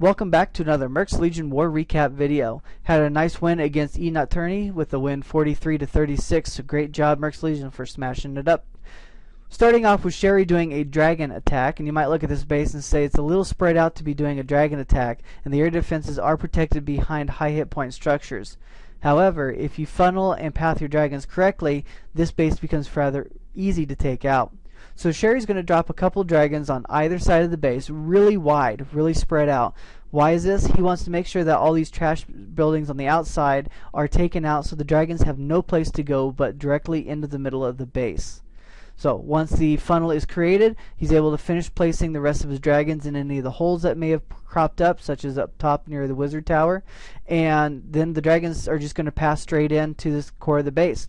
Welcome back to another Mercs Legion War recap video. Had a nice win against I Notturni with a win 43-36. So great job Mercs Legion for smashing it up. Starting off with Sheri doing a dragon attack, and you might look at this base and say it's a little spread out to be doing a dragon attack, and the air defenses are protected behind high hit point structures. However, if you funnel and path your dragons correctly, this base becomes rather easy to take out. So Sheri's going to drop a couple dragons on either side of the base, really wide, really spread out. Why is this? He wants to make sure that all these trash buildings on the outside are taken out so the dragons have no place to go but directly into the middle of the base. So once the funnel is created, he's able to finish placing the rest of his dragons in any of the holes that may have cropped up, such as up top near the wizard tower, and then the dragons are just going to pass straight into this core of the base.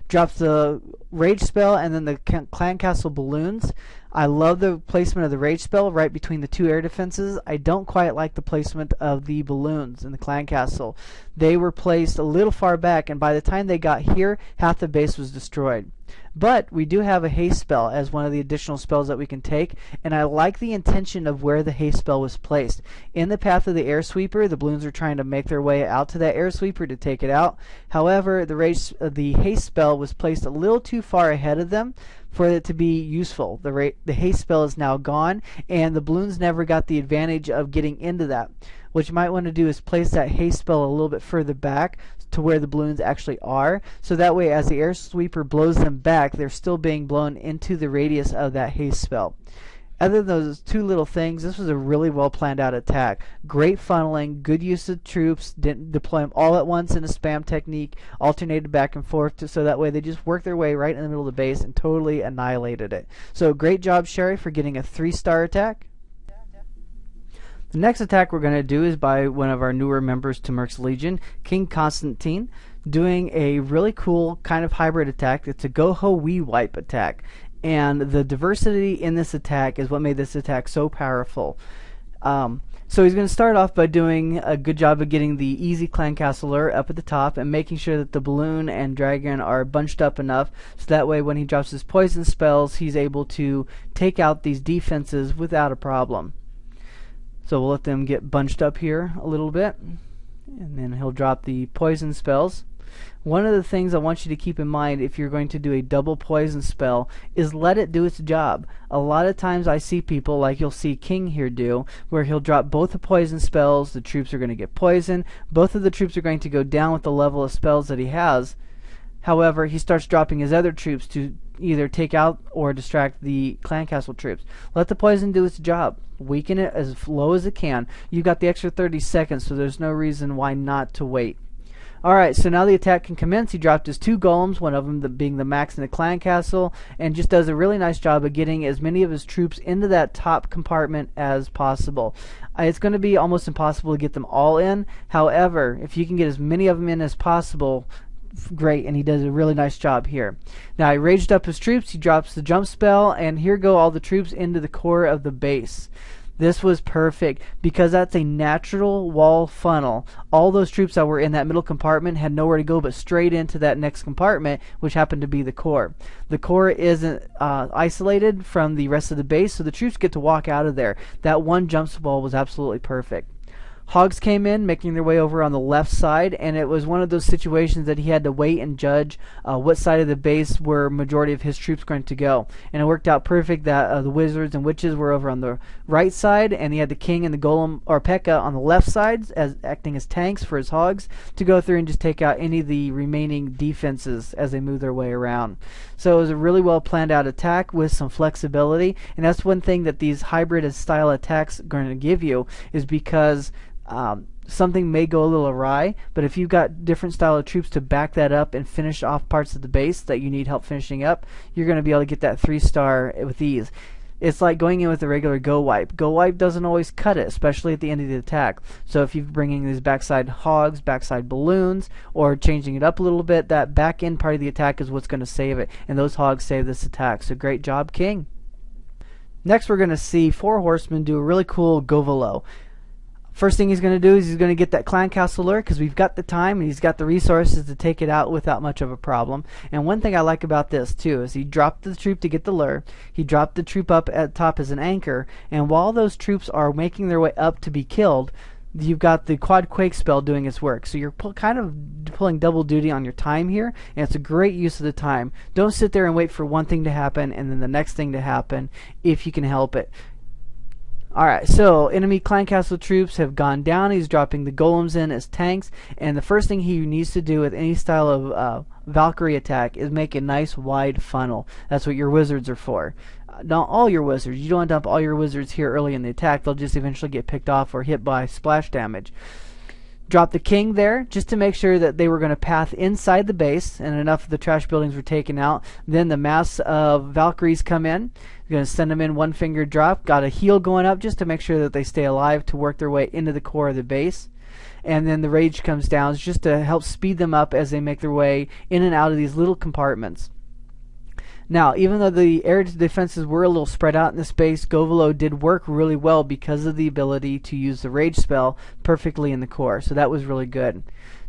Drops the rage spell and then the clan castle balloons. I love the placement of the rage spell right between the two air defenses. I don't quite like the placement of the balloons in the clan castle. They were placed a little far back, and by the time they got here, half the base was destroyed. But we do have a haste spell as one of the additional spells that we can take, and I like the intention of where the haste spell was placed. In the path of the air sweeper, the balloons are trying to make their way out to that air sweeper to take it out. However, the haste spell was placed a little too far ahead of them for it to be useful. The haste spell is now gone, and the balloons never got the advantage of getting into that. What you might want to do is place that haste spell a little bit further back to where the balloons actually are, so that way as the air sweeper blows them back, they're still being blown into the radius of that haste spell. Other than those two little things, this was a really well planned out attack. Great funneling, good use of troops, didn't deploy them all at once in a spam technique, alternated back and forth so that way they just worked their way right in the middle of the base and totally annihilated it. So great job Sheri for getting a 3-star attack. The next attack we're going to do is by one of our newer members to Mercs Legion, KingConstantine, doing a really cool kind of hybrid attack. It's a go-ho-we-wipe attack. And the diversity in this attack is what made this attack so powerful. So he's going to start off by doing a good job of getting the easy clan castler up at the top and making sure that the balloon and dragon are bunched up enough so that way when he drops his poison spells he's able to take out these defenses without a problem. So we'll let them get bunched up here a little bit, and then he'll drop the poison spells. One of the things I want you to keep in mind if you're going to do a double poison spell is let it do its job. A lot of times I see people, like you'll see King here do, where he'll drop both the poison spells, the troops are going to get poisoned, both of the troops are going to go down with the level of spells that he has. However, he starts dropping his other troops to either take out or distract the clan castle troops. Let the poison do its job. Weaken it as low as it can. You've got the extra 30 seconds, so there's no reason why not to wait. Alright, so now the attack can commence. He dropped his 2 golems, one of them being the max in the clan castle, and just does a really nice job of getting as many of his troops into that top compartment as possible. It's going to be almost impossible to get them all in. However, if you can get as many of them in as possible, great, and he does a really nice job here. Now he raged up his troops, he drops the jump spell, and here go all the troops into the core of the base. This was perfect because that's a natural wall funnel. All those troops that were in that middle compartment had nowhere to go but straight into that next compartment, which happened to be the core. The core isn't isolated from the rest of the base, so the troops get to walk out of there. That one jump spell was absolutely perfect. Hogs came in, making their way over on the left side, and it was one of those situations that he had to wait and judge what side of the base were majority of his troops going to go. And it worked out perfect that the wizards and witches were over on the right side, and he had the king and the golem or P.E.K.K.A. on the left side as acting as tanks for his hogs to go through and just take out any of the remaining defenses as they move their way around. So it was a really well planned out attack with some flexibility, and that's one thing that these hybrid style attacks are going to give you, is because something may go a little awry, but if you've got different style of troops to back that up and finish off parts of the base that you need help finishing up, you're going to be able to get that 3-star with ease. It's like going in with a regular go wipe. Go wipe doesn't always cut it, especially at the end of the attack. So if you're bringing these backside hogs, backside balloons, or changing it up a little bit, that back end part of the attack is what's going to save it, and those hogs save this attack. So great job, King. Next we're going to see FourHorsemen do a really cool Govolo. First thing he's going to do is he's going to get that clan castle lure, because we've got the time and he's got the resources to take it out without much of a problem. And one thing I like about this too is he dropped the troop to get the lure, he dropped the troop up at top as an anchor, and while those troops are making their way up to be killed, you've got the quad quake spell doing its work. So you're kind of pulling double duty on your time here, and it's a great use of the time. Don't sit there and wait for one thing to happen and then the next thing to happen if you can help it. Alright, so enemy clan castle troops have gone down. He's dropping the golems in as tanks, and the first thing he needs to do with any style of Valkyrie attack is make a nice wide funnel. That's what your wizards are for. Not all your wizards. You don't want to dump all your wizards here early in the attack. They'll just eventually get picked off or hit by splash damage. Drop the king there just to make sure that they were going to path inside the base and enough of the trash buildings were taken out. Then the mass of Valkyries come in. You're going to send them in one finger drop. Got a heal going up just to make sure that they stay alive to work their way into the core of the base. And then the rage comes down just to help speed them up as they make their way in and out of these little compartments. Now, even though the air defenses were a little spread out in the space, Govolo did work really well because of the ability to use the rage spell perfectly in the core. So that was really good.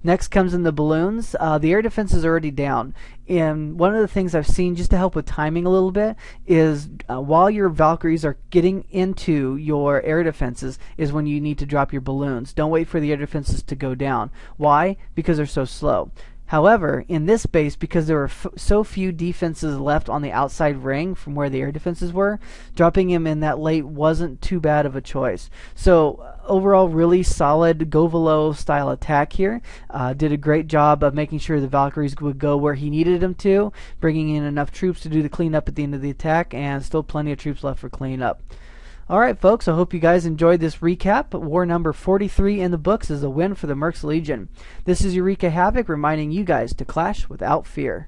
Next comes in the balloons. The air defense is already down. And one of the things I've seen just to help with timing a little bit is while your Valkyries are getting into your air defenses is when you need to drop your balloons. Don't wait for the air defenses to go down. Why? Because they're so slow. However, in this base, because there were so few defenses left on the outside ring from where the air defenses were, dropping him in that late wasn't too bad of a choice. So overall, really solid Govolo style attack here. Did a great job of making sure the Valkyries would go where he needed them to, bringing in enough troops to do the cleanup at the end of the attack, and still plenty of troops left for cleanup. Alright folks, I hope you guys enjoyed this recap. War number 43 in the books is a win for the Mercs Legion. This is Eureka Havoc reminding you guys to clash without fear.